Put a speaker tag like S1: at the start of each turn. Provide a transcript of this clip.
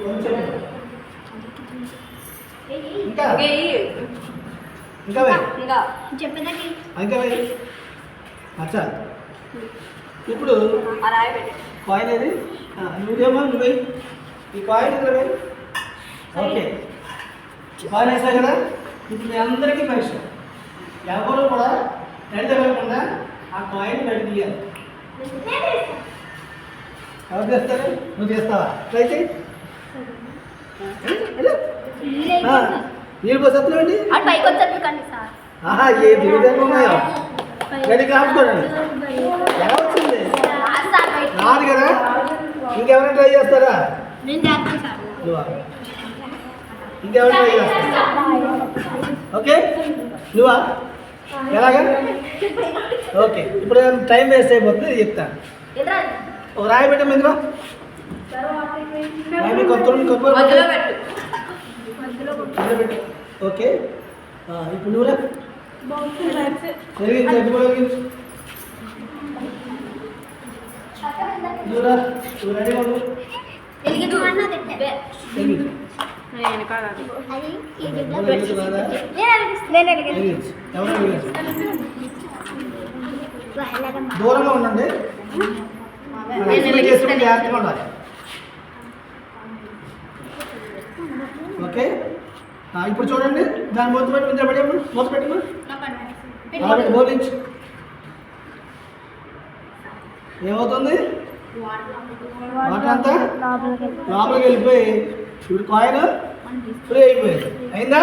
S1: కొంచెం ఇంకా ఇంకా ఇంకా అచ్చా ఇప్పుడు కాయిన్ ఏది నువ్వేమో నువ్వే ఈ కాయిన్ ఇక్కడ వేయి ఓకే కాయిన్ వేసా కదా ఇప్పుడు మీ అందరికీ పరీక్ష ఎవరు కూడా రెడీ తగ్గకుండా ఆ కాయిన్ రెడీ తీయాలి ఎవరు చేస్తారు నువ్వు చేస్తావా ట్రై చేయి నీళ్ళు పోసేస్తున్నాండి ఆహా ఏ దిగుదల ఉన్నాయో రెడీ కాసుకోండి ఎలా వచ్చింది రాదు కదా ఇంకెవరైనా ట్రై చేస్తారా ఇంకెవరు ట్రై చేస్తారా ఓకే నువ్వా ఎలాగా ఓకే ఇప్పుడు టైం వేస్ట్ అయిపోతుంది చెప్తాను ఒక రాయి పెట్టాము ఇందులో కొబ్బరి ఓకే ఇప్పుడు నువ్వురా నువ్వురా నువ్వు రెడీ ఉండు దూరంగా ఉండండి జాగ్రత్తగా ఉండాలి ఓకే ఇప్పుడు చూడండి దాన్ని మూత పెట్టి ఇంత పెట్టాము మూత పెట్టమ్మా బోలించు ఏమవుతుంది వాటర్ అంతా లోపలికి వెళ్ళిపోయి ఇప్పుడు కాయిన్ ఫ్రీ అయిపోయింది అయిందా